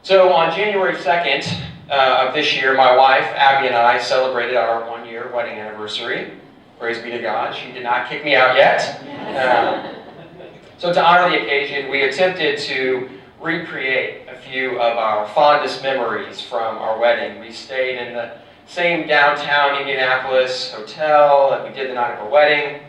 So on January 2nd of this year, my wife, Abby, and I celebrated our one-year wedding anniversary. Praise be to God. She did not kick me out yet. So to honor the occasion, we attempted to recreate a few of our fondest memories from our wedding. We stayed in the same downtown Indianapolis hotel that we did the night of our wedding.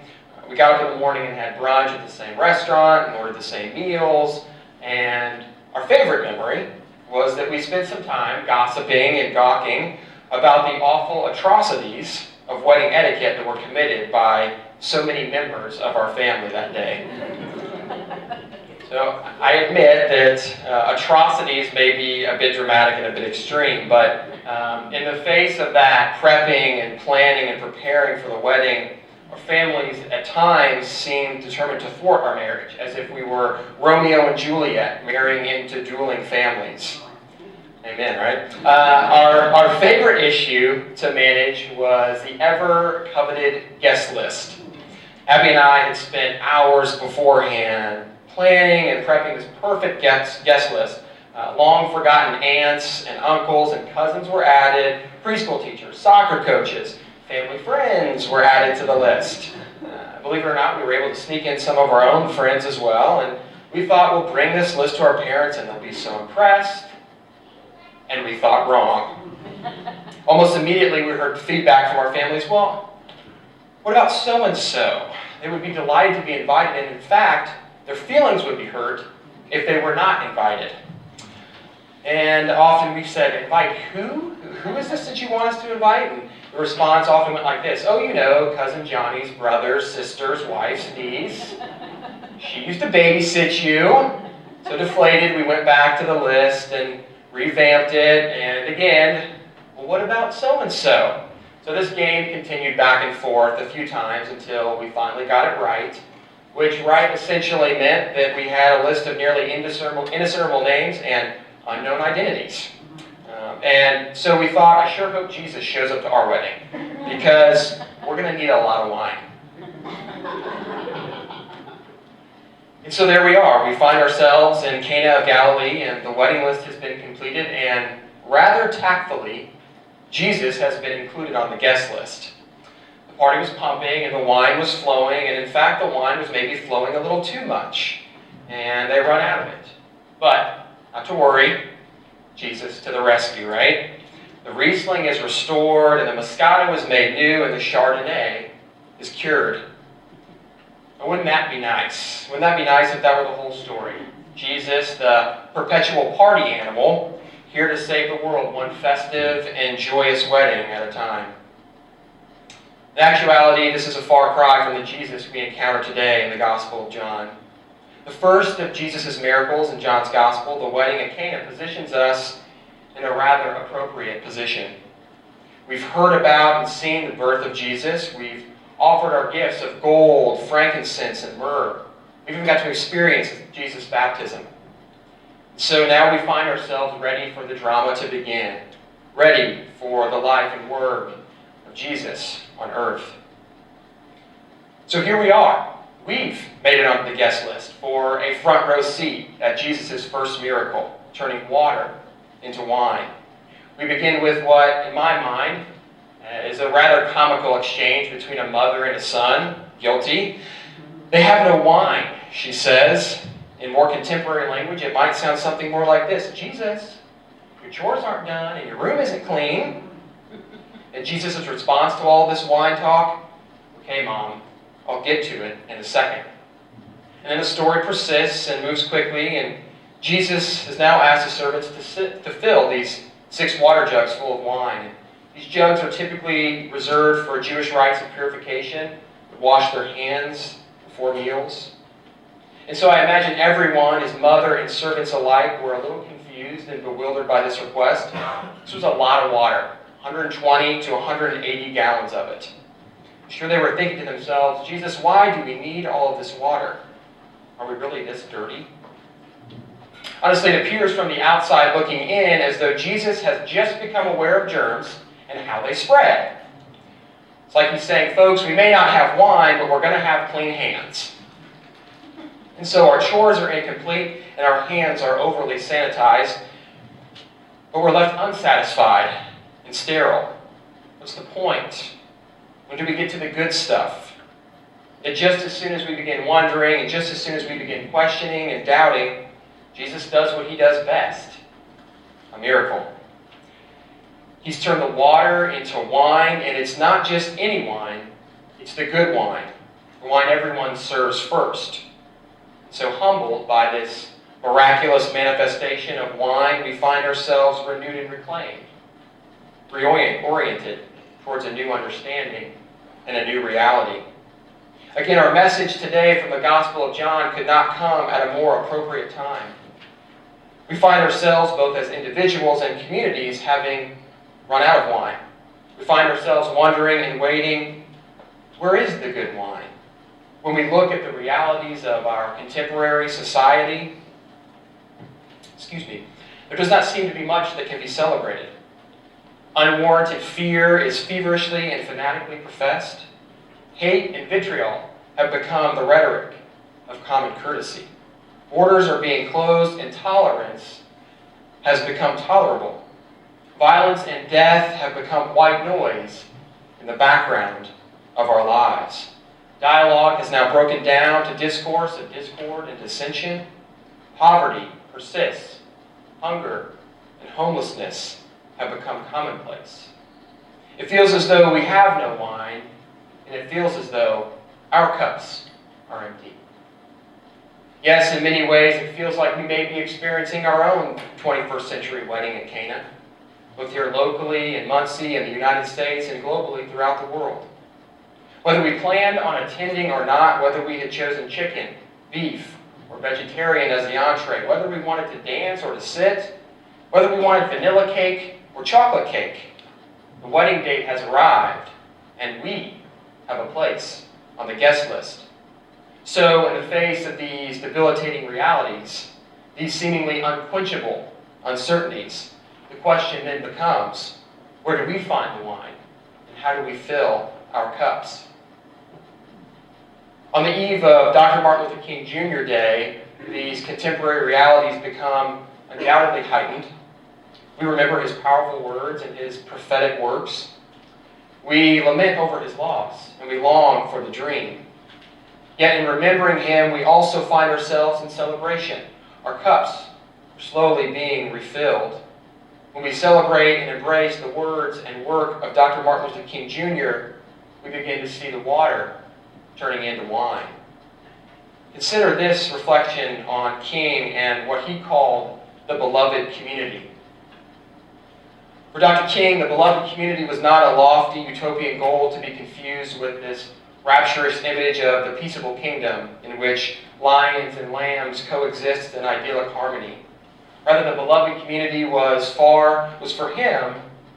We got up in the morning and had brunch at the same restaurant and ordered the same meals. And our favorite memory was that we spent some time gossiping and gawking about the awful atrocities of wedding etiquette that were committed by so many members of our family that day. So I admit that atrocities may be a bit dramatic and a bit extreme, but in the face of that prepping and planning and preparing for the wedding, our families at times seemed determined to thwart our marriage, as if we were Romeo and Juliet marrying into dueling families. Amen, right? Our favorite issue to manage was the ever-coveted guest list. Abby and I had spent hours beforehand planning and prepping this perfect guest list. Long-forgotten aunts and uncles and cousins were added, preschool teachers, soccer coaches, family friends were added to the list. Believe it or not, we were able to sneak in some of our own friends as well, and we thought we'll bring this list to our parents and they'll be so impressed. And we thought wrong. Almost immediately we heard feedback from our families, well, what about so-and-so? They would be delighted to be invited, and in fact, their feelings would be hurt if they were not invited. And often we said, invite who? Who is this that you want us to invite? And the response often went like this, oh, you know, Cousin Johnny's brothers, sisters, wife's niece. She used to babysit you. So deflated, we went back to the list and revamped it, and again, well, what about so-and-so? So this game continued back and forth a few times until we finally got it right, which right essentially meant that we had a list of nearly indiscernible names and unknown identities. And so we thought, I sure hope Jesus shows up to our wedding, because we're going to need a lot of wine. And so there we are. We find ourselves in Cana of Galilee, and the wedding list has been completed, and rather tactfully, Jesus has been included on the guest list. The party was pumping, and the wine was flowing, and in fact, the wine was maybe flowing a little too much, and they run out of it. But, not to worry, Jesus to the rescue, right? The Riesling is restored, and the Moscato is made new, and the Chardonnay is cured. Wouldn't that be nice? Wouldn't that be nice if that were the whole story? Jesus, the perpetual party animal, here to save the world one festive and joyous wedding at a time. In actuality, this is a far cry from the Jesus we encounter today in the Gospel of John. The first of Jesus' miracles in John's Gospel, the wedding at Cana, positions us in a rather appropriate position. We've heard about and seen the birth of Jesus. We've offered our gifts of gold, frankincense, and myrrh. We even got to experience Jesus' baptism. So now we find ourselves ready for the drama to begin, ready for the life and work of Jesus on earth. So here we are. We've made it onto the guest list for a front row seat at Jesus' first miracle, turning water into wine. We begin with what, in my mind, is a rather comical exchange between a mother and a son, guilty. They have no wine, she says. In more contemporary language, it might sound something more like this. Jesus, your chores aren't done and your room isn't clean. And Jesus' response to all this wine talk, okay, Mom, I'll get to it in a second. And then the story persists and moves quickly, and Jesus has now asked his servants to fill these 6 water jugs full of wine. These jugs are typically reserved for Jewish rites of purification, to wash their hands before meals. And so I imagine everyone, his mother and servants alike, were a little confused and bewildered by this request. This was a lot of water, 120 to 180 gallons of it. I'm sure they were thinking to themselves, Jesus, why do we need all of this water? Are we really this dirty? Honestly, it appears from the outside looking in as though Jesus has just become aware of germs and how they spread. It's like he's saying, folks, we may not have wine, but we're going to have clean hands. And so our chores are incomplete and our hands are overly sanitized. but we're left unsatisfied and sterile. What's the point? When do we get to the good stuff? That just as soon as we begin wondering and just as soon as we begin questioning and doubting, Jesus does what he does best, a miracle. He's turned the water into wine, and it's not just any wine, it's the good wine, the wine everyone serves first. So humbled by this miraculous manifestation of wine, we find ourselves renewed and reclaimed, reoriented towards a new understanding and a new reality. Again, our message today from the Gospel of John could not come at a more appropriate time. We find ourselves, both as individuals and communities, having run out of wine. We find ourselves wondering and waiting, where is the good wine? When we look at the realities of our contemporary society, there does not seem to be much that can be celebrated. Unwarranted fear is feverishly and fanatically professed. Hate and vitriol have become the rhetoric of common courtesy. Borders are being closed and tolerance has become tolerable. Violence and death have become white noise in the background of our lives. Dialogue has now broken down to discourse of discord and dissension. Poverty persists. Hunger and homelessness have become commonplace. It feels as though we have no wine, and it feels as though our cups are empty. Yes, in many ways, it feels like we may be experiencing our own 21st century wedding at Cana, both here locally in Muncie and the United States and globally throughout the world. Whether we planned on attending or not, whether we had chosen chicken, beef, or vegetarian as the entree, whether we wanted to dance or to sit, whether we wanted vanilla cake or chocolate cake, the wedding date has arrived, and we have a place on the guest list. So, in the face of these debilitating realities, these seemingly unquenchable uncertainties, the question then becomes, where do we find the wine, and how do we fill our cups? On the eve of Dr. Martin Luther King Jr. Day, these contemporary realities become undoubtedly heightened. We remember his powerful words and his prophetic works. We lament over his loss, and we long for the dream. Yet in remembering him, we also find ourselves in celebration. Our cups are slowly being refilled. When we celebrate and embrace the words and work of Dr. Martin Luther King Jr., we begin to see the water turning into wine. Consider this reflection on King and what he called the beloved community. For Dr. King, the beloved community was not a lofty utopian goal to be confused with this rapturous image of the peaceable kingdom in which lions and lambs coexist in idyllic harmony. Rather, the beloved community was for him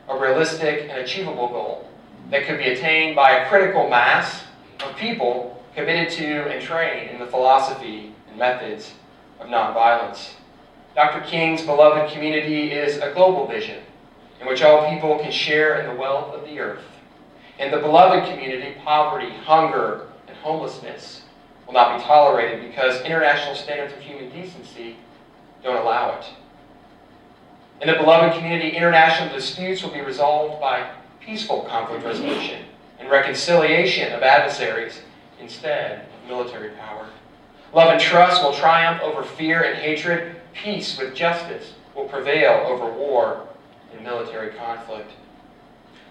a realistic and achievable goal that could be attained by a critical mass of people committed to and trained in the philosophy and methods of nonviolence. Dr. King's beloved community is a global vision in which all people can share in the wealth of the earth. In the beloved community, poverty, hunger, and homelessness will not be tolerated because international standards of human decency don't allow it. In the beloved community, international disputes will be resolved by peaceful conflict resolution and reconciliation of adversaries instead of military power. Love and trust will triumph over fear and hatred. Peace with justice will prevail over war and military conflict.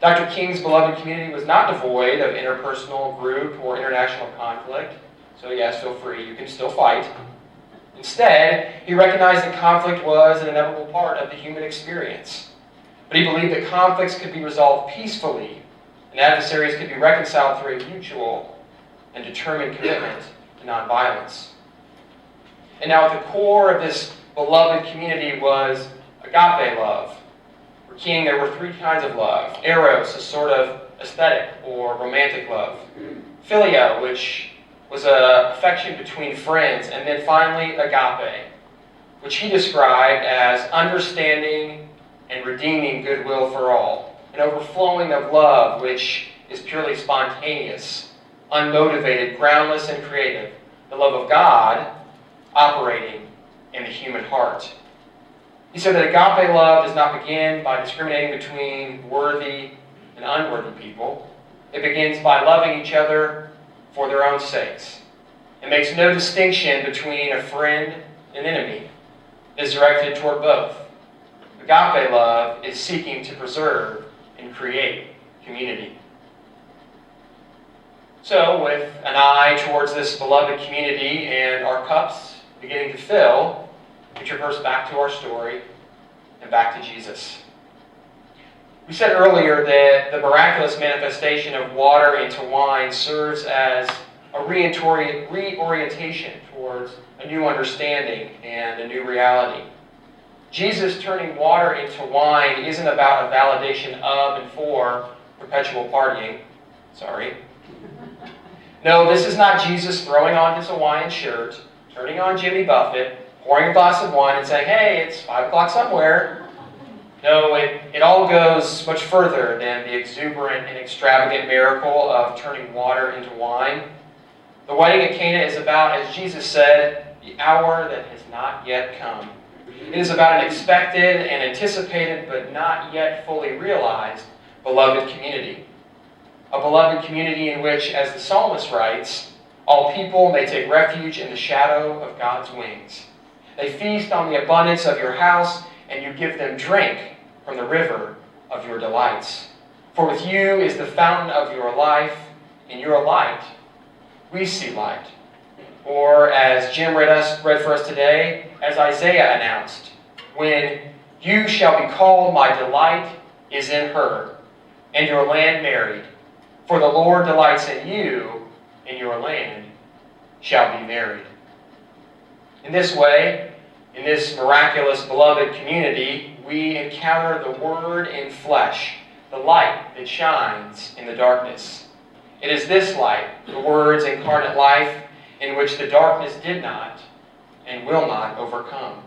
Dr. King's beloved community was not devoid of interpersonal, group, or international conflict. So yes, feel free, you can still fight. Instead, he recognized that conflict was an inevitable part of the human experience. But he believed that conflicts could be resolved peacefully and adversaries could be reconciled through a mutual and determined commitment to nonviolence. And now at the core of this beloved community was agape love. For King, there were three kinds of love. Eros, a sort of aesthetic or romantic love. Philia, which was an affection between friends. And then finally, agape, which he described as understanding and redeeming goodwill for all. An overflowing of love, which is purely spontaneous, unmotivated, groundless, and creative. The love of God operating in the human heart. He said that agape love does not begin by discriminating between worthy and unworthy people. It begins by loving each other for their own sakes. It makes no distinction between a friend and enemy. It is directed toward both. Agape love is seeking to preserve and create community. So, with an eye towards this beloved community and our cups beginning to fill, we traverse back to our story and back to Jesus. We said earlier that the miraculous manifestation of water into wine serves as a reorientation towards a new understanding and a new reality. Jesus turning water into wine isn't about a validation of and for perpetual partying. Sorry. No, this is not Jesus throwing on his Hawaiian shirt, turning on Jimmy Buffett, pouring a glass of wine and saying, hey, it's 5 o'clock somewhere. No, it all goes much further than the exuberant and extravagant miracle of turning water into wine. The wedding at Cana is about, as Jesus said, the hour that has not yet come. It is about an expected and anticipated, but not yet fully realized, beloved community. A beloved community in which, as the psalmist writes, all people may take refuge in the shadow of God's wings. They feast on the abundance of your house, and you give them drink from the river of your delights. For with you is the fountain of your life. In your light, we see light. Or, as Jim read for us today, as Isaiah announced, when you shall be called, my delight is in her, and your land married. For the Lord delights in you, and your land shall be married. In this way, in this miraculous beloved community, we encounter the Word in flesh, the light that shines in the darkness. It is this light, the Word's incarnate life, in which the darkness did not and will not overcome.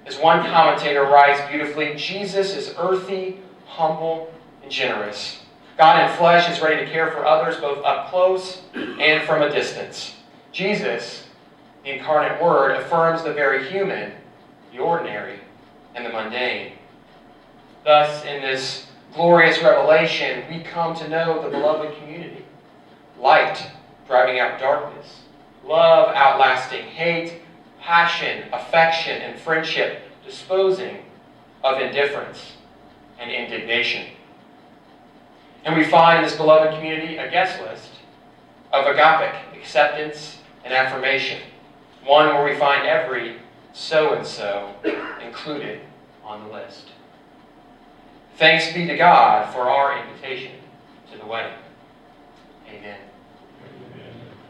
As one commentator writes beautifully, Jesus is earthy, humble, and generous. God in flesh is ready to care for others both up close and from a distance. Jesus, the incarnate Word, affirms the very human, the ordinary, and the mundane. Thus, in this glorious revelation, we come to know the beloved community. Light driving out darkness. Love outlasting hate. Passion, affection, and friendship disposing of indifference and indignation. And we find in this beloved community a guest list of agapic, acceptance and affirmation. One where we find every so-and-so included on the list. Thanks be to God for our invitation to the wedding. Amen.